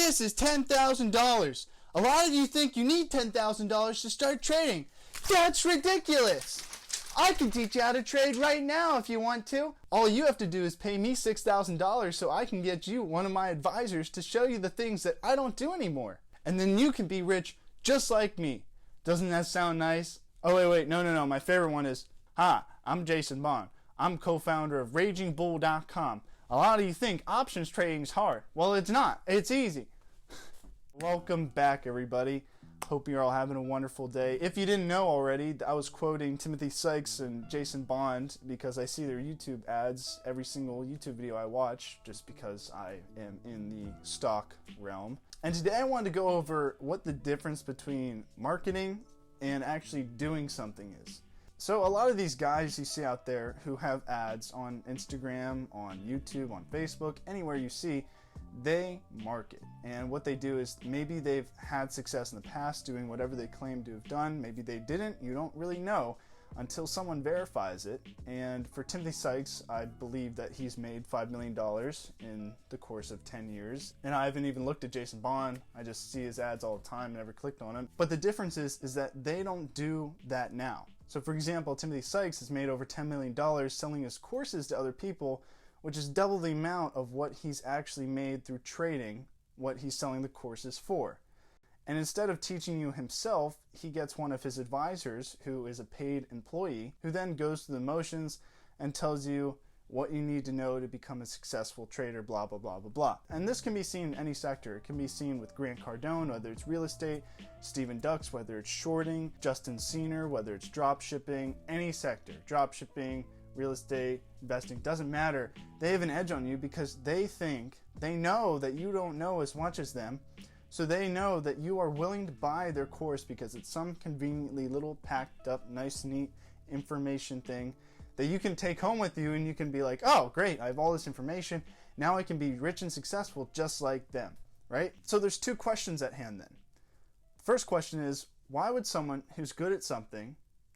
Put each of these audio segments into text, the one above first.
This is $10,000. A lot of you think you need $10,000 to start trading. That's ridiculous. I can teach you how to trade right now if you want to. All you have to do is pay me $6,000 so I can get you one of my advisors to show you the things that I don't do anymore. And then you can be rich just like me. Doesn't that sound nice? Oh, wait, no. My favorite one is, hi, I'm Jason Bond. I'm co-founder of RagingBull.com. A lot of you think options trading is hard. Well, it's not. It's easy. Welcome back, everybody. Hope you're all having a wonderful day. If you didn't know already, I was quoting Timothy Sykes and Jason Bond because I see their YouTube ads every single YouTube video I watch, just because I am in the stock realm. And today I wanted to go over what the difference between marketing and actually doing something is. So a lot of these guys you see out there who have ads on Instagram, on YouTube, on Facebook, anywhere you see, they market. And what they do is maybe they've had success in the past doing whatever they claim to have done. Maybe they didn't. You don't really know until someone verifies it. And for Timothy Sykes, I believe that he's made $5 million in the course of 10 years. And I haven't even looked at Jason Bond. I just see his ads all the time, never clicked on them. But the difference is that they don't do that now. So for example, Timothy Sykes has made over $10 million selling his courses to other people, which is double the amount of what he's actually made through trading, what he's selling the courses for. And instead of teaching you himself, he gets one of his advisors, who is a paid employee, who then goes through the motions and tells you what you need to know to become a successful trader, blah, blah, blah, blah, blah. And this can be seen in any sector. It can be seen with Grant Cardone, whether it's real estate, Stephen Dux, whether it's shorting, Justin Senior, whether it's drop shipping, any sector, drop shipping, real estate, investing, doesn't matter. They have an edge on you because they know that you don't know as much as them. So they know that you are willing to buy their course because it's some conveniently little packed up, nice, neat information thing that you can take home with you, and you can be like, oh, great, I have all this information. Now I can be rich and successful just like them, right? So there's two questions at hand then. First question is, why would someone who's good at something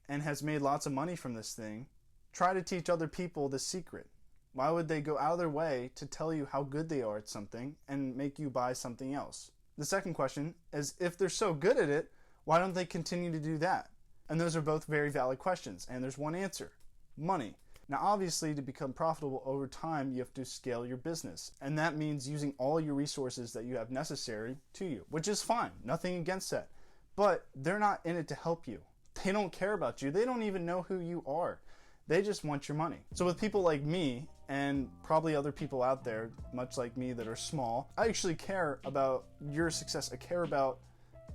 and has made lots of money from this thing try to teach other people the secret? Why would they go out of their way to tell you how good they are at something and make you buy something else? The second question is, if they're so good at it, why don't they continue to do that? And those are both very valid questions, and there's one answer: money. Now obviously, to become profitable over time, you have to scale your business, and that means using all your resources that you have necessary to you, which is fine, nothing against that. But they're not in it to help you. They don't care about you. They don't even know who you are. They just want your money. So with people like me, and probably other people out there, much like me, that are small, I actually care about your success. I care about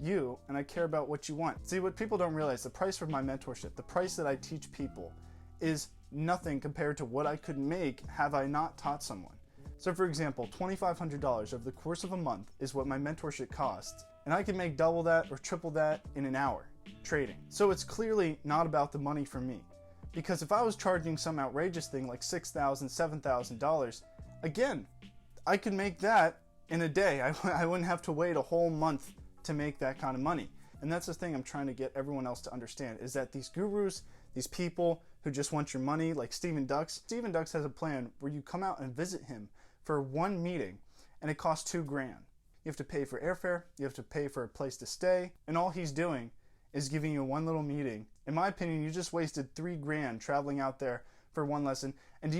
you, and I care about what you want. See, what people don't realize, the price for my mentorship, the price that I teach people, is nothing compared to what I could make have I not taught someone. So for example, $2,500 over the course of a month is what my mentorship costs, and I can make double that or triple that in an hour trading. So it's clearly not about the money for me. Because if I was charging some outrageous thing like $6,000, $7,000, again, I could make that in a day. I wouldn't have to wait a whole month to make that kind of money. And that's the thing I'm trying to get everyone else to understand, is that these gurus, these people who just want your money, like Stephen Dux has a plan where you come out and visit him for one meeting, and it costs $2,000. You have to pay for airfare, you have to pay for a place to stay, and all he's doing is giving you one little meeting. In my opinion, you just wasted $3,000 traveling out there for one lesson. And do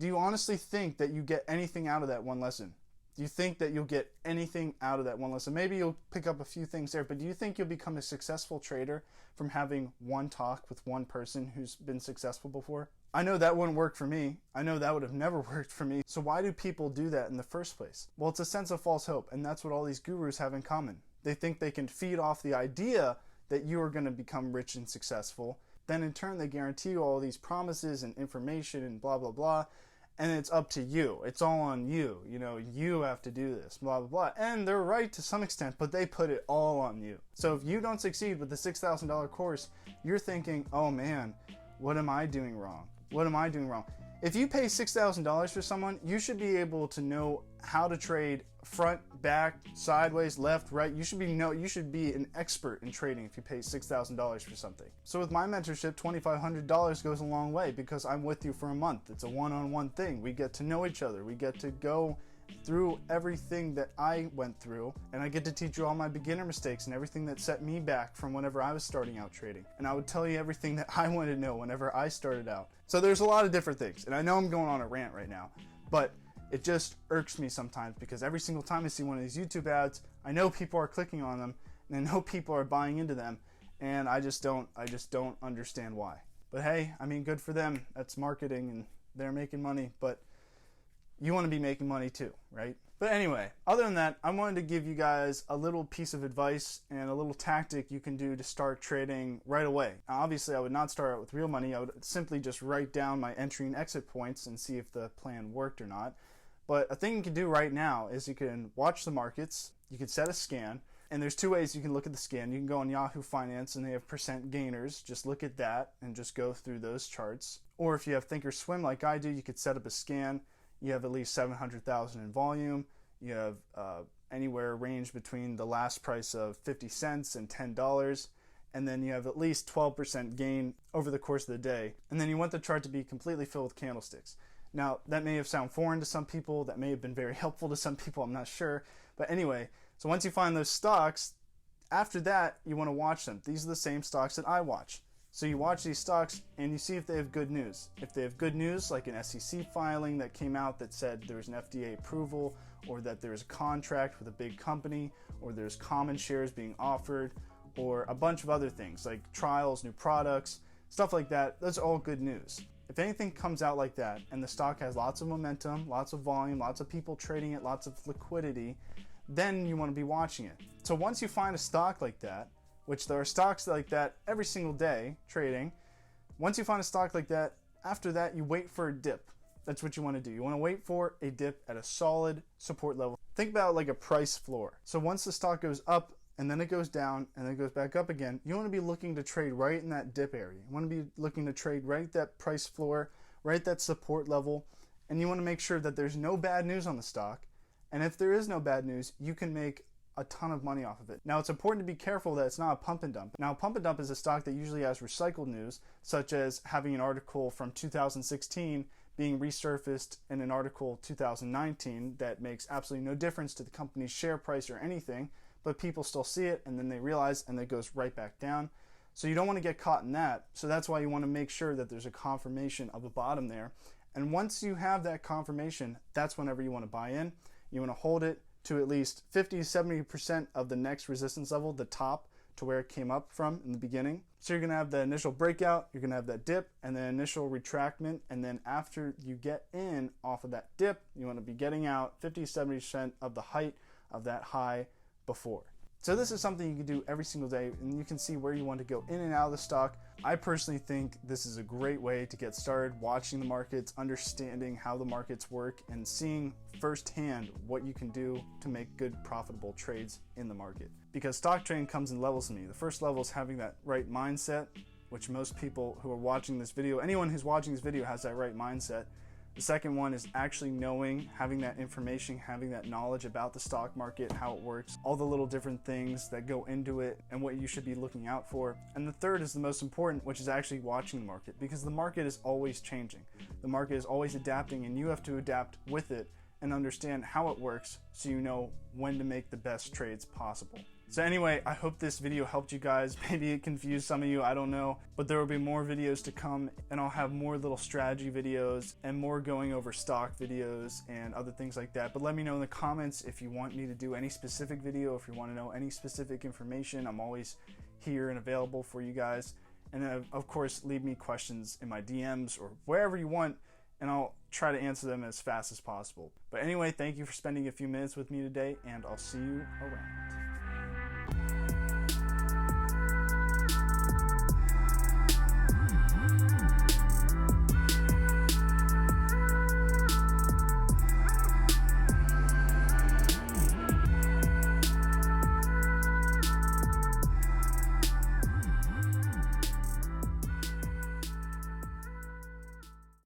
you honestly think that you get anything out of that one lesson? Do you think that you'll get anything out of that one lesson? Maybe you'll pick up a few things there, but do you think you'll become a successful trader from having one talk with one person who's been successful before? I know that wouldn't work for me. I know that would have never worked for me. So why do people do that in the first place? Well, it's a sense of false hope, and that's what all these gurus have in common. They think they can feed off the idea that you are going to become rich and successful. Then in turn, they guarantee you all these promises and information and blah, blah, blah. And it's up to you. It's all on you. You know, you have to do this, blah, blah, blah. And they're right to some extent, but they put it all on you. So if you don't succeed with the $6,000 course, you're thinking, oh man, what am I doing wrong? What am I doing wrong? If you pay $6,000 for someone, you should be able to know how to trade front, back, sideways, left, right. You should be an expert in trading if you pay $6,000 for something. So with my mentorship, $2,500 goes a long way because I'm with you for a month. It's a one-on-one thing. We get to know each other. We get to go through everything that I went through, and I get to teach you all my beginner mistakes and everything that set me back from whenever I was starting out trading. And I would tell you everything that I wanted to know whenever I started out. So there's a lot of different things, and I know I'm going on a rant right now, but it just irks me sometimes because every single time I see one of these YouTube ads, I know people are clicking on them, and I know people are buying into them, and I just don't understand why. But hey, I mean, good for them. That's marketing, and they're making money, but you want to be making money too, right? But anyway, other than that, I wanted to give you guys a little piece of advice and a little tactic you can do to start trading right away. Now, obviously, I would not start out with real money. I would simply just write down my entry and exit points and see if the plan worked or not. But a thing you can do right now is you can watch the markets, you can set a scan, and there's two ways you can look at the scan. You can go on Yahoo Finance and they have percent gainers. Just look at that and just go through those charts. Or if you have Thinkorswim like I do, you could set up a scan. You have at least 700,000 in volume. You have anywhere range between the last price of 50 cents and $10. And then you have at least 12% gain over the course of the day. And then you want the chart to be completely filled with candlesticks. Now, that may have sounded foreign to some people. That may have been very helpful to some people. I'm not sure. But anyway, so once you find those stocks, after that, you want to watch them. These are the same stocks that I watch. So you watch these stocks and you see if they have good news. If they have good news, like an SEC filing that came out that said there was an FDA approval, or that there's a contract with a big company, or there's common shares being offered, or a bunch of other things like trials, new products, stuff like that, that's all good news. If anything comes out like that and the stock has lots of momentum, lots of volume, lots of people trading it, lots of liquidity, then you want to be watching it. So once you find a stock like that, which there are stocks like that every single day trading, once you find a stock like that, after that you wait for a dip. That's what you want to do. You want to wait for a dip at a solid support level. Think about it like a price floor. So once the stock goes up and then it goes down and then it goes back up again, you want to be looking to trade right in that dip area. You want to be looking to trade right at that price floor, right at that support level, and you want to make sure that there's no bad news on the stock. And if there is no bad news, you can make a ton of money off of it. Now, it's important to be careful that it's not a pump and dump. Now, pump and dump is a stock that usually has recycled news, such as having an article from 2016 being resurfaced in an article 2019 that makes absolutely no difference to the company's share price or anything, but people still see it and then they realize and it goes right back down. So you don't want to get caught in that. So that's why you want to make sure that there's a confirmation of a bottom there. And once you have that confirmation, that's whenever you want to buy in. You want to hold it to at least 50 to 70% of the next resistance level, the top, to where it came up from in the beginning. So you're going to have the initial breakout, you're going to have that dip, and then initial retractment, and then after you get in off of that dip, you want to be getting out 50 to 70% of the height of that high before. So this is something you can do every single day, and you can see where you want to go in and out of the stock. I personally think this is a great way to get started watching the markets, understanding how the markets work, and seeing firsthand what you can do to make good, profitable trades in the market. Because stock trading comes in levels to me. The first level is having that right mindset, which most people who are watching this video, anyone who's watching this video has that right mindset. The second one is actually knowing, having that information, having that knowledge about the stock market, how it works, all the little different things that go into it and what you should be looking out for. And the third is the most important, which is actually watching the market, because the market is always changing. The market is always adapting, and you have to adapt with it and understand how it works so you know when to make the best trades possible. So anyway, I hope this video helped you guys. Maybe it confused some of you, I don't know. But there will be more videos to come, and I'll have more little strategy videos and more going over stock videos and other things like that. But let me know in the comments if you want me to do any specific video, if you want to know any specific information. I'm always here and available for you guys. And then, of course, leave me questions in my DMs or wherever you want, and I'll try to answer them as fast as possible. But anyway, thank you for spending a few minutes with me today, and I'll see you around.